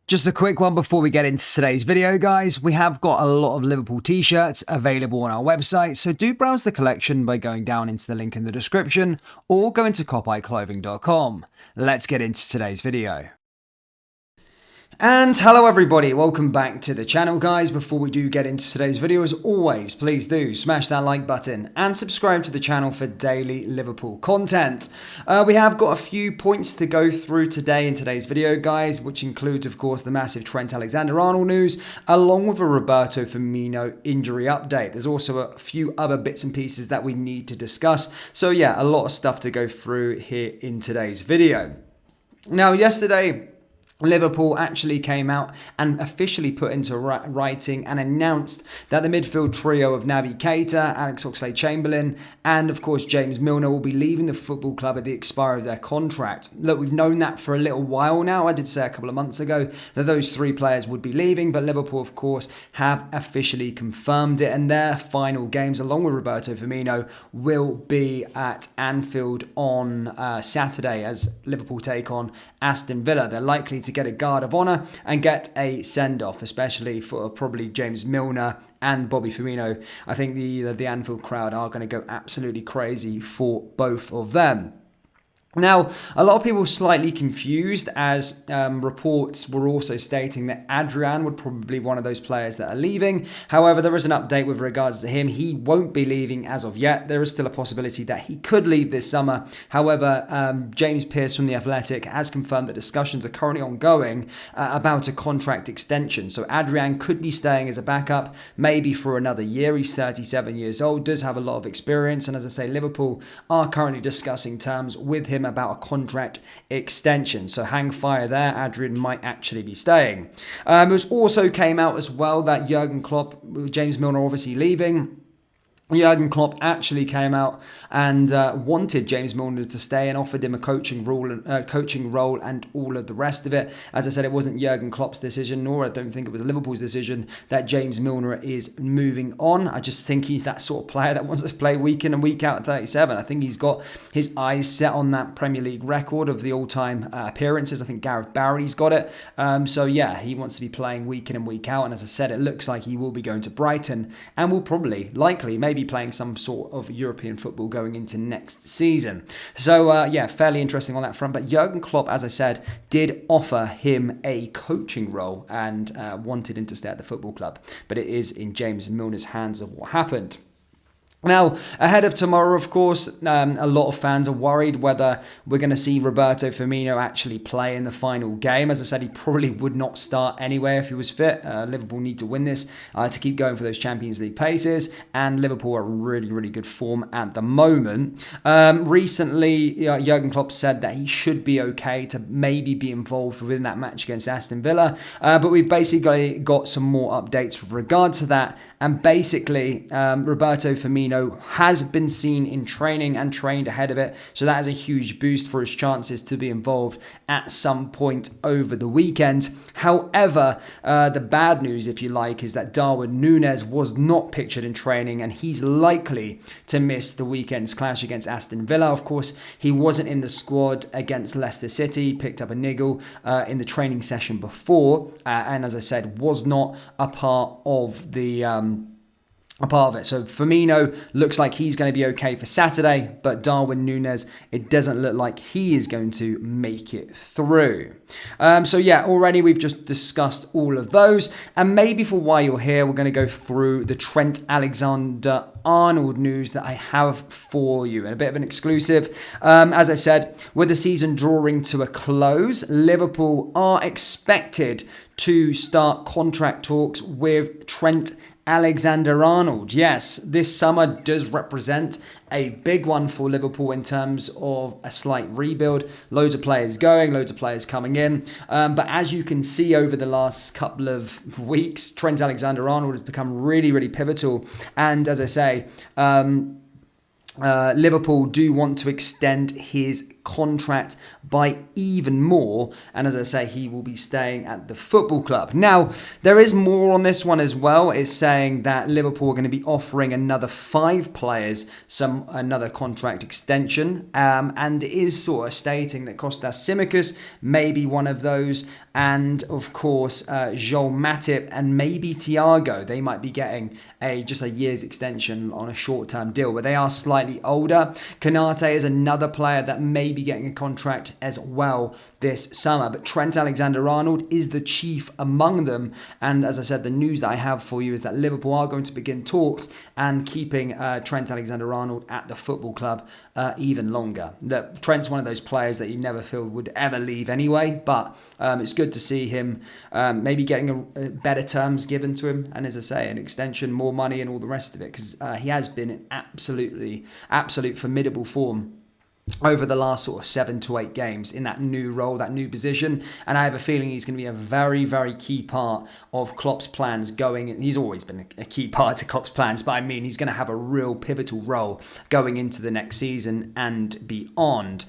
Just a quick one before we get into today's video, guys. We have got a lot of Liverpool t-shirts available on our website, so do browse the collection by going down into the link in the description or go into copiclothing.com. Let's get into today's video. And hello everybody, welcome back to the channel, guys. Before we do get into today's video, as always, please do smash that like button and subscribe to the channel for daily Liverpool content. We have got a few points to go through today in today's video, guys, which includes, of course, the massive Trent Alexander Arnold news, along with a Roberto Firmino injury update. There's also a few other bits and pieces that we need to discuss. So yeah, a lot of stuff to go through here in today's video. Now, yesterday, Liverpool actually came out and officially put into writing and announced that the midfield trio of Naby Keita, Alex Oxlade-Chamberlain, and of course James Milner will be leaving the football club at the expiry of their contract. Look, we've known that for a little while now. I did say a couple of months ago that those three players would be leaving, but Liverpool, of course, have officially confirmed it, and their final games, along with Roberto Firmino, will be at Anfield on Saturday as Liverpool take on Aston Villa. They're likely to get a guard of honour and get a send-off, especially for probably James Milner and Bobby Firmino. I think the Anfield crowd are going to go absolutely crazy for both of them. Now, a lot of people were slightly confused as reports were also stating that Adrian would probably be one of those players that are leaving. However, there is an update with regards to him. He won't be leaving as of yet. There is still a possibility that he could leave this summer. However, James Pearce from The Athletic has confirmed that discussions are currently ongoing about a contract extension. So Adrian could be staying as a backup, maybe for another year. He's 37 years old, does have a lot of experience. And as I say, Liverpool are currently discussing terms with him about a contract extension. So hang fire there. Adrian might actually be staying. It also came out as well that Jurgen Klopp, with James Milner obviously leaving, Jurgen Klopp actually came out and wanted James Milner to stay and offered him a coaching role and all of the rest of it. As I said, it wasn't Jurgen Klopp's decision, nor I don't think it was Liverpool's decision that James Milner is moving on. I just think he's that sort of player that wants to play week in and week out at 37. I think he's got his eyes set on that Premier League record of the all-time appearances. I think Gareth Barry's got it. So yeah, he wants to be playing week in and week out. And as I said, it looks like he will be going to Brighton and will likely, maybe playing some sort of European football going into next season. So yeah, fairly interesting on that front. But Jurgen Klopp, as I said, did offer him a coaching role and wanted him to stay at the football club. But it is in James Milner's hands of what happened. Now, ahead of tomorrow, of course, a lot of fans are worried whether we're going to see Roberto Firmino actually play in the final game. As I said, he probably would not start anyway if he was fit. Liverpool need to win this to keep going for those Champions League paces, and Liverpool are in really, really good form at the moment. Recently, Jurgen Klopp said that he should be okay to maybe be involved within that match against Aston Villa, but we've basically got some more updates with regard to that, and basically, Roberto Firmino has been seen in training and trained ahead of it. So that is a huge boost for his chances to be involved at some point over the weekend. However, the bad news, if you like, is that Darwin Nunez was not pictured in training and he's likely to miss the weekend's clash against Aston Villa. Of course, he wasn't in the squad against Leicester City, picked up a niggle in the training session before, and as I said, was not a part of it. So Firmino looks like he's going to be okay for Saturday, but Darwin Nunez, it doesn't look like he is going to make it through. So yeah, already we've just discussed all of those, and maybe for why you're here, we're going to go through the Trent Alexander Arnold news that I have for you, and a bit of an exclusive. As I said, with the season drawing to a close, Liverpool are expected to start contract talks with Trent Alexander Arnold. Yes, this summer does represent a big one for Liverpool in terms of a slight rebuild. Loads of players going, loads of players coming in. But as you can see over the last couple of weeks, Trent Alexander Arnold has become really, really pivotal. And as I say, Liverpool do want to extend his contract by even more, and as I say, he will be staying at the football club. Now, there is more on this one as well. It's saying that Liverpool are going to be offering another 5 players another contract extension, and it is sort of stating that Kostas Tsimikas may be one of those, and of course Joel Matip and maybe Thiago. They might be getting just a year's extension on a short-term deal, but they are slightly older. Konate is another player that may be getting a contract as well this summer, but Trent Alexander Arnold is the chief among them. And as I said, the news that I have for you is that Liverpool are going to begin talks and keeping Trent Alexander Arnold at the football club even longer. Trent's one of those players that you never feel would ever leave anyway, but it's good to see him maybe getting better terms given to him, and as I say, an extension, more money and all the rest of it, because he has been in absolute formidable form over the last sort of 7 to 8 games in that new role, that new position. And I have a feeling he's going to be a very, very key part of Klopp's plans going. He's always been a key part to Klopp's plans, but I mean, he's going to have a real pivotal role going into the next season and beyond.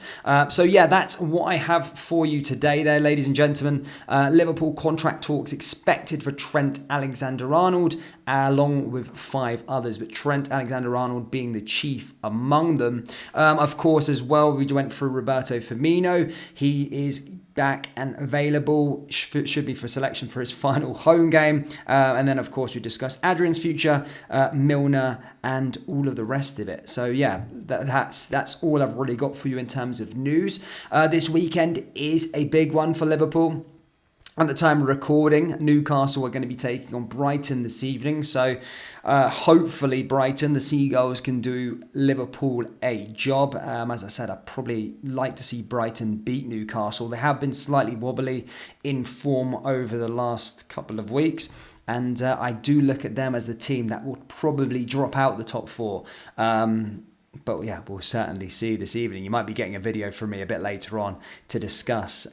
So yeah, that's what I have for you today there, ladies and gentlemen. Liverpool contract talks expected for Trent Alexander-Arnold, along with 5 others, but Trent Alexander-Arnold being the chief among them. Of course, as well, we went through Roberto Firmino. He is back and available, should be for selection for his final home game. And then, of course, we discussed Adrian's future, Milner, and all of the rest of it. So, yeah, that's all I've really got for you in terms of news. This weekend is a big one for Liverpool. At the time of recording, Newcastle are going to be taking on Brighton this evening. So hopefully Brighton, the Seagulls, can do Liverpool a job. As I said, I'd probably like to see Brighton beat Newcastle. They have been slightly wobbly in form over the last couple of weeks. And I do look at them as the team that will probably drop out the top 4. But yeah, we'll certainly see this evening. You might be getting a video from me a bit later on to discuss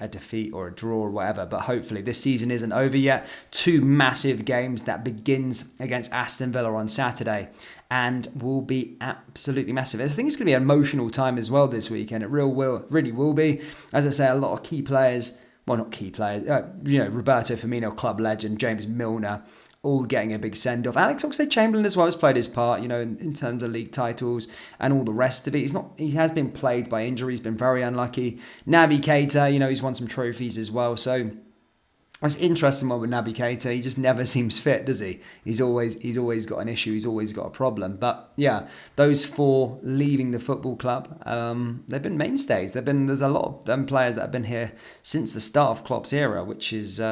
a defeat or a draw or whatever. But hopefully this season isn't over yet. 2 massive games that begins against Aston Villa on Saturday and will be absolutely massive. I think it's going to be an emotional time as well this weekend. It really will be. As I say, a lot of key players, well, not key players, Roberto Firmino, club legend, James Milner, all getting a big send-off. Alex Oxlade-Chamberlain as well has played his part, in terms of league titles and all the rest of it. He has been plagued by injury. He's been very unlucky. Naby Keita, he's won some trophies as well. So it's interesting one with Naby Keita. He just never seems fit, does he? He's always got an issue. He's always got a problem. But yeah, those 4 leaving the football club, they've been mainstays. There's a lot of them players that have been here since the start of Klopp's era, which is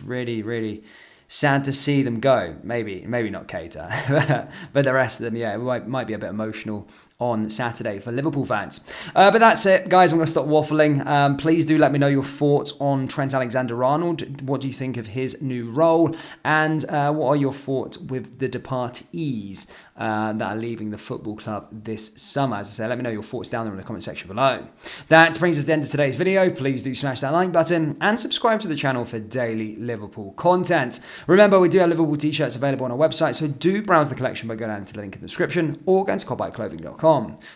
really, really sad to see them go. Maybe not Keita, but the rest of them, yeah, it might be a bit emotional on Saturday for Liverpool fans. But that's it, guys. I'm going to stop waffling. Please do let me know your thoughts on Trent Alexander-Arnold. What do you think of his new role? And what are your thoughts with the departees that are leaving the football club this summer? As I said, let me know your thoughts down there in the comment section below. That brings us to the end of today's video. Please do smash that like button and subscribe to the channel for daily Liverpool content. Remember, we do have Liverpool t-shirts available on our website, so do browse the collection by going down to the link in the description or going to cloppbikeclothing.com.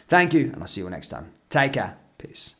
Thank you, and I'll see you all next time. Take care. Peace.